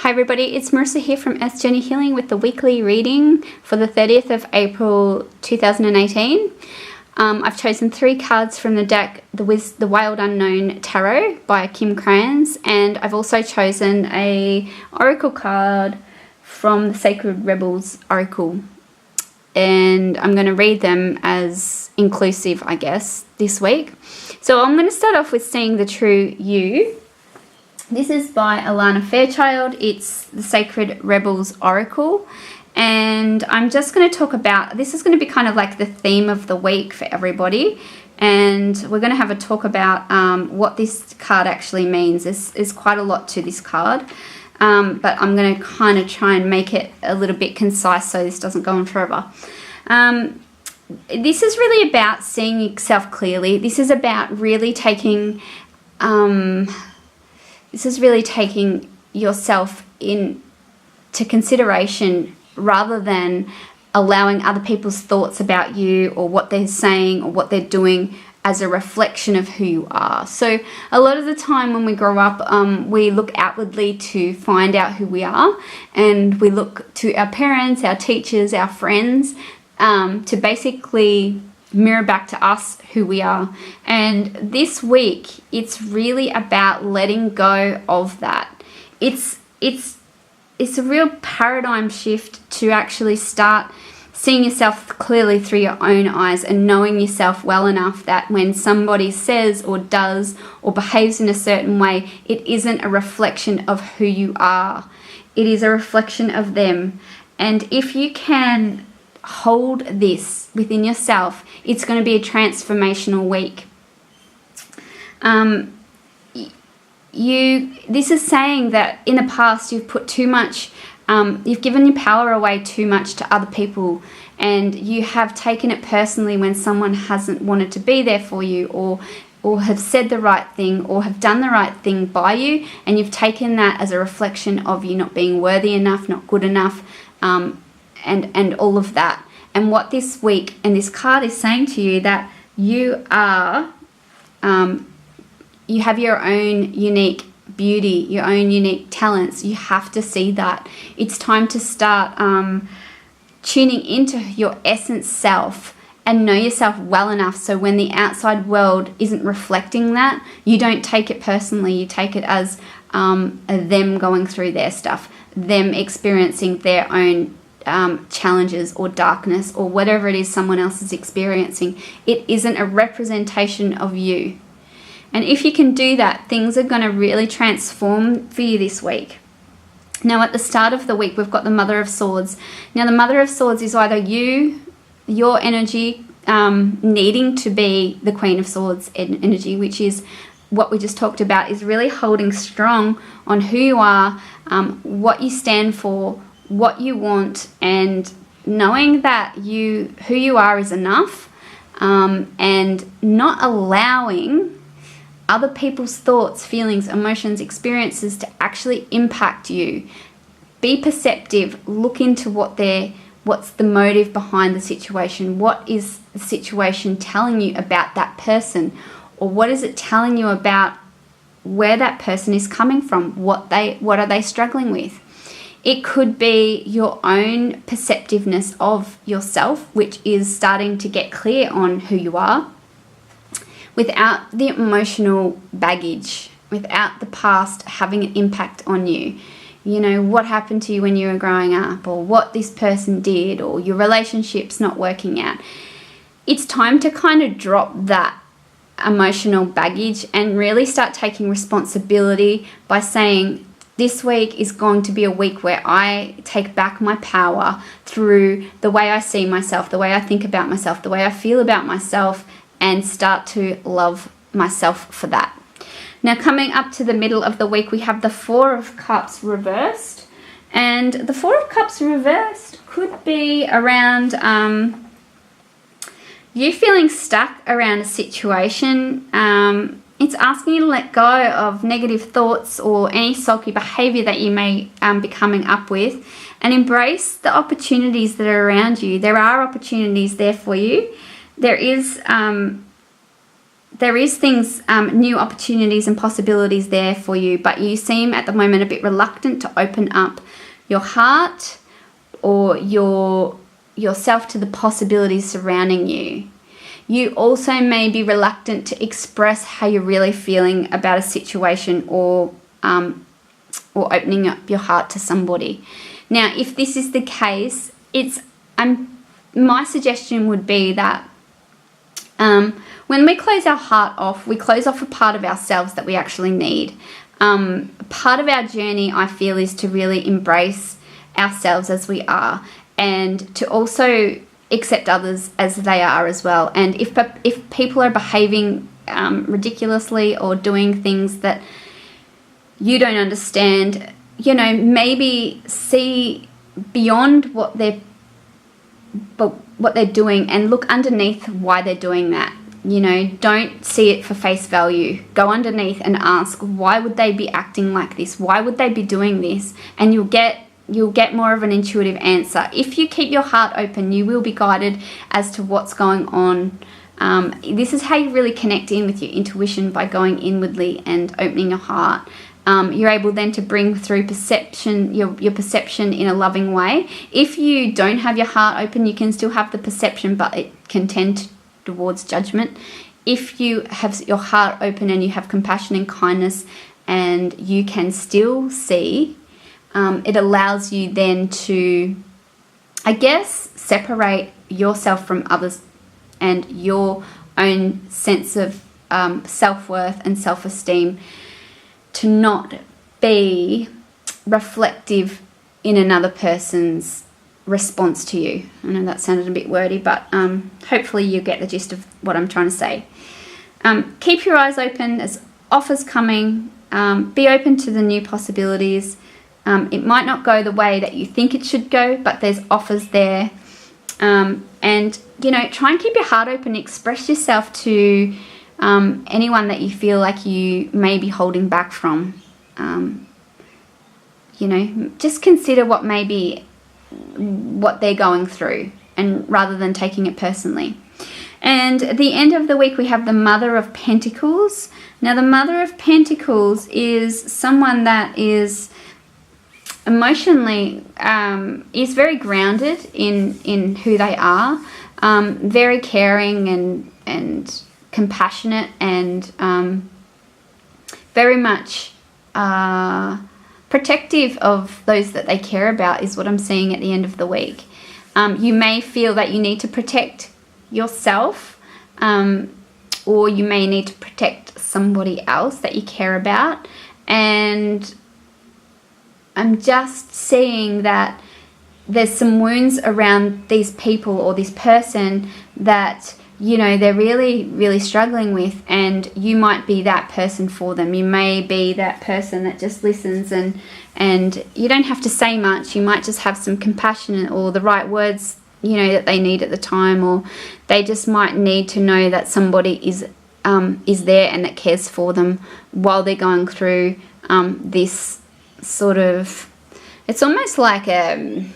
Hi everybody, it's Marissa here from Earth Journey Healing with the weekly reading for the 30th of April 2018. I've chosen 3 cards from the deck, the Wild Unknown Tarot by Kim Krans, and I've also chosen a oracle card from the Sacred Rebels Oracle. And I'm going to read them as inclusive, I guess, this week. So I'm going to start off with Seeing the True You. This is by Alana Fairchild. It's the Sacred Rebels Oracle. And I'm just going to talk about, this is going to be kind of like the theme of the week for everybody. And we're going to have a talk about what this card actually means. There's quite a lot to this card. But I'm going to kind of try and make it a little bit concise so this doesn't go on forever. This is really about seeing yourself clearly. This is about really taking... This is really taking yourself into consideration rather than allowing other people's thoughts about you or what they're saying or what they're doing as a reflection of who you are. So a lot of the time when we grow up, we look outwardly to find out who we are, and we look to our parents, our teachers, our friends to basically mirror back to us who we are. And this week it's really about letting go of that. It's a real paradigm shift to actually start seeing yourself clearly through your own eyes and knowing yourself well enough that when somebody says or does or behaves in a certain way, it isn't a reflection of who you are. It is a reflection of them. And if you can hold this within yourself, it's going to be a transformational week. This is saying that in the past you've put too much, you've given your power away too much to other people, and you have taken it personally when someone hasn't wanted to be there for you or have said the right thing or have done the right thing by you, and you've taken that as a reflection of you not being worthy enough, not good enough, and all of that. And what this week and this card is saying to you, that you are, you have your own unique beauty, your own unique talents. You have to see that. It's time to start tuning into your essence self and know yourself well enough so when the outside world isn't reflecting that, you don't take it personally. You take it as them going through their stuff, them experiencing their own challenges or darkness or whatever it is someone else is experiencing. It isn't a representation of you. And if you can do that, things are going to really transform for you this week. Now, at the start of the week, we've got the Mother of Swords. Now, the Mother of Swords is either your energy needing to be the Queen of Swords energy, which is what we just talked about, is really holding strong on who you are, what you stand for, what you want, and knowing that who you are is enough, and not allowing other people's thoughts, feelings, emotions, experiences to actually impact you. Be perceptive. Look into what's the motive behind the situation. What is the situation telling you about that person? Or what is it telling you about where that person is coming from? What are they struggling with? It could be your own perceptiveness of yourself, which is starting to get clear on who you are, without the emotional baggage, without the past having an impact on you. You know, what happened to you when you were growing up, or what this person did, or your relationship's not working out. It's time to kind of drop that emotional baggage and really start taking responsibility by saying, this week is going to be a week where I take back my power through the way I see myself, the way I think about myself, the way I feel about myself, and start to love myself for that. Now, coming up to the middle of the week, we have the Four of Cups reversed. And the Four of Cups reversed could be around you feeling stuck around a situation. It's asking you to let go of negative thoughts or any sulky behavior that you may be coming up with, and embrace the opportunities that are around you. There are opportunities there for you. There is there is things, new opportunities and possibilities there for you, but you seem at the moment a bit reluctant to open up your heart or yourself to the possibilities surrounding you. You also may be reluctant to express how you're really feeling about a situation or opening up your heart to somebody. Now, if this is the case, my suggestion would be that when we close our heart off, we close off a part of ourselves that we actually need. Part of our journey, I feel, is to really embrace ourselves as we are, and to also accept others as they are as well. And if people are behaving ridiculously or doing things that you don't understand, maybe see beyond what they're doing and look underneath why they're doing that. Don't see it for face value. Go underneath and ask, why would they be acting like this? Why would they be doing this? And you'll get more of an intuitive answer. If you keep your heart open, you will be guided as to what's going on. This is how you really connect in with your intuition, by going inwardly and opening your heart. You're able then to bring through perception, your perception in a loving way. If you don't have your heart open, you can still have the perception, but it can tend towards judgment. If you have your heart open and you have compassion and kindness, and you can still see, it allows you then to, I guess, separate yourself from others and your own sense of self-worth and self-esteem, to not be reflective in another person's response to you. I know that sounded a bit wordy, but hopefully you get the gist of what I'm trying to say. Keep your eyes open. There's offers coming. Be open to the new possibilities. It might not go the way that you think it should go, but there's offers there. And, try and keep your heart open. Express yourself to anyone that you feel like you may be holding back from. Just consider what they're going through, and rather than taking it personally. And at the end of the week, we have the Mother of Pentacles. Now, the Mother of Pentacles is someone that is emotionally is very grounded in who they are, very caring and compassionate, and very much protective of those that they care about, is what I'm seeing at the end of the week. You may feel that you need to protect yourself, or you may need to protect somebody else that you care about. And I'm just seeing that there's some wounds around these people or this person that they're really, really struggling with, and you might be that person for them. You may be that person that just listens, and you don't have to say much. You might just have some compassion or the right words, that they need at the time, or they just might need to know that somebody is there and that cares for them while they're going through this sort of, it's almost like an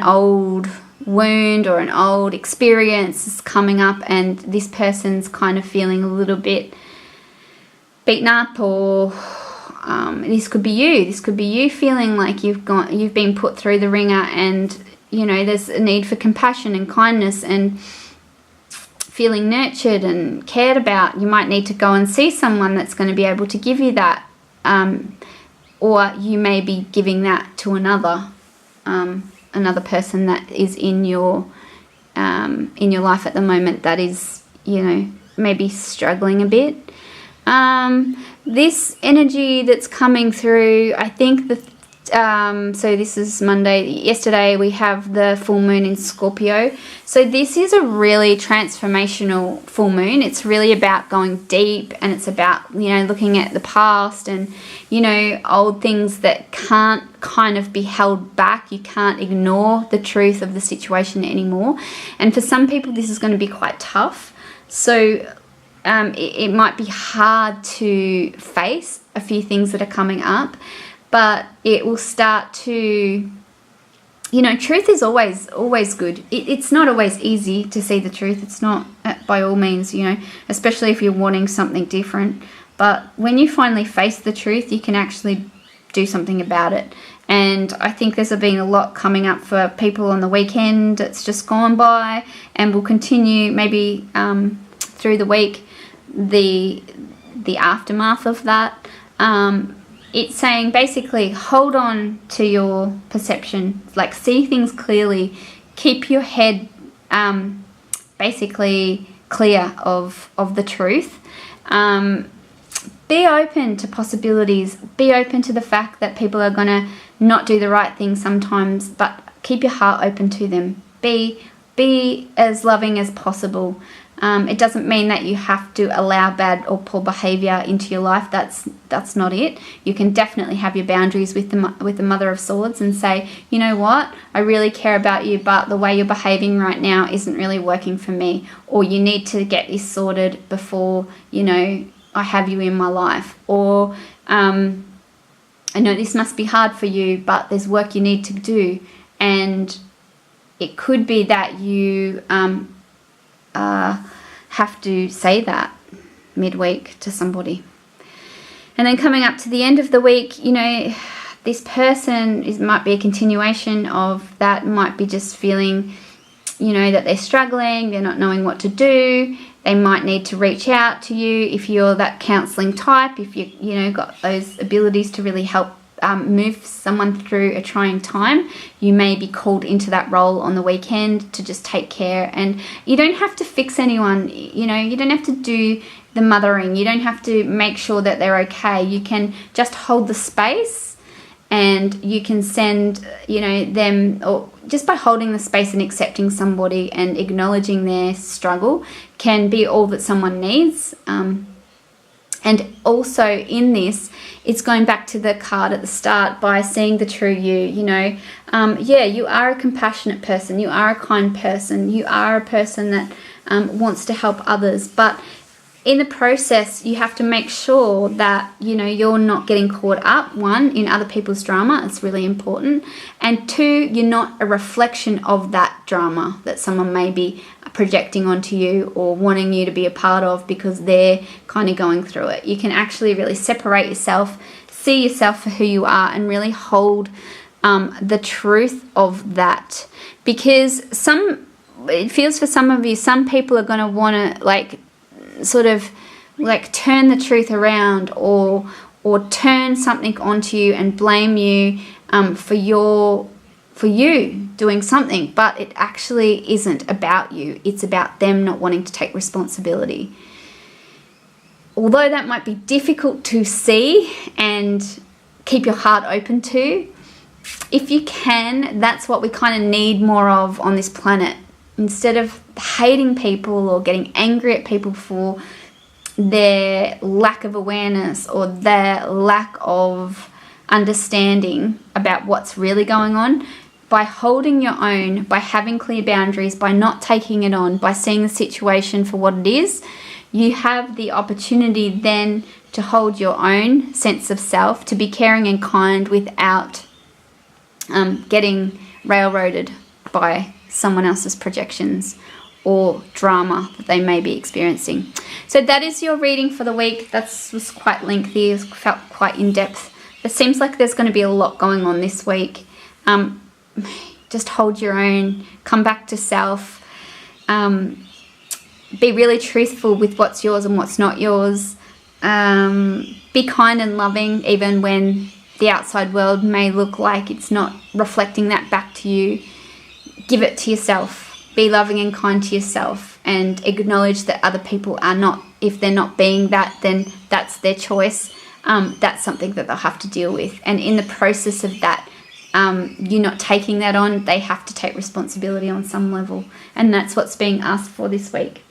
old wound or an old experience is coming up, and this person's kind of feeling a little bit beaten up, or this could be you. This could be you feeling like you've been put through the ringer, and there's a need for compassion and kindness and feeling nurtured and cared about. You might need to go and see someone that's going to be able to give you that, or you may be giving that to another person that is in your life at the moment, that is maybe struggling a bit. This energy that's coming through, I think so this is Monday. Yesterday we have the full moon in Scorpio. So this is a really transformational full moon. It's really about going deep, and it's about, looking at the past and, old things that can't kind of be held back. You can't ignore the truth of the situation anymore. And for some people, this is going to be quite tough. So it might be hard to face a few things that are coming up, but it will start to you know, truth is always good. It's not always easy to see the truth. It's not, by all means, you know, especially if you're wanting something different. But when you finally face the truth, you can actually do something about it. And I think there's been a lot coming up for people on the weekend. It's just gone by, and will continue maybe through the week, the aftermath of that. It's saying basically hold on to your perception, like see things clearly, keep your head basically clear of the truth. Be open to possibilities, be open to the fact that people are going to not do the right thing sometimes, but keep your heart open to them. Be as loving as possible. It doesn't mean that you have to allow bad or poor behavior into your life. That's not it. You can definitely have your boundaries with the Mother of Swords and say, you know what, I really care about you, but the way you're behaving right now isn't really working for me, or you need to get this sorted before, you know, I have you in my life, or I know this must be hard for you, but there's work you need to do. And it could be that you have to say that midweek to somebody. And then coming up to the end of the week, you know, this person might be a continuation of that, might be just feeling, you know, that they're struggling, they're not knowing what to do. They might need to reach out to you if you're that counselling type, if you know, got those abilities to really help move someone through a trying time. You may be called into that role on the weekend to just take care. And you don't have to fix anyone, you know, you don't have to do the mothering. You don't have to make sure that they're okay. You can just hold the space, and you can send, you know, them, or just by holding the space and accepting somebody and acknowledging their struggle can be all that someone needs. And also in this, it's going back to the card at the start by seeing the true you, you know. Yeah, you are a compassionate person. You are a kind person. You are a person that wants to help others. But in the process, you have to make sure that, you know, you're not getting caught up, one, in other people's drama. It's really important. And two, you're not a reflection of that drama that someone may be projecting onto you or wanting you to be a part of because they're kind of going through it. You can actually really separate yourself, see yourself for who you are, and really hold the truth of that. Because it feels for some of you, some people are going to want to, like, sort of like turn the truth around or turn something onto you and blame you for you doing something, but it actually isn't about you. It's about them not wanting to take responsibility. Although that might be difficult to see and keep your heart open to, if you can, that's what we kind of need more of on this planet. Instead of hating people or getting angry at people for their lack of awareness or their lack of understanding about what's really going on, by holding your own, by having clear boundaries, by not taking it on, by seeing the situation for what it is, you have the opportunity then to hold your own sense of self, to be caring and kind without getting railroaded by someone else's projections or drama that they may be experiencing. So that is your reading for the week. That was quite lengthy. It felt quite in-depth. It seems like there's going to be a lot going on this week. Just hold your own. Come back to self. Be really truthful with what's yours and what's not yours. Be kind and loving even when the outside world may look like it's not reflecting that back to you. Give it to yourself. Be loving and kind to yourself, and acknowledge that other people are not, if they're not being that, then that's their choice. That's something that they'll have to deal with. And in the process of that, you're not taking that on, they have to take responsibility on some level. And that's what's being asked for this week.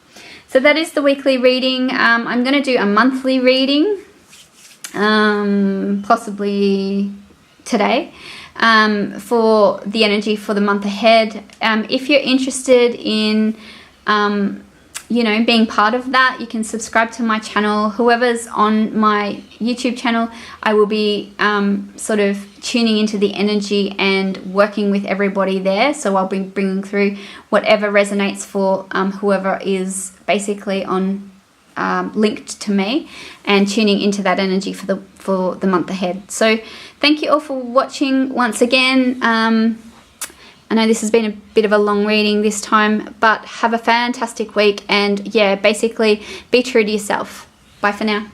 So that is the weekly reading. I'm going to do a monthly reading, possibly today. For the energy for the month ahead. If you're interested in you know, being part of that. You can subscribe to my channel. Whoever's on my YouTube channel, I will be sort of tuning into the energy and working with everybody there. So I'll be bringing through whatever resonates for whoever is basically on linked to me, and tuning into that energy for the month ahead. So thank you all for watching once again. I know this has been a bit of a long reading this time, but have a fantastic week, and yeah, basically be true to yourself. Bye for now.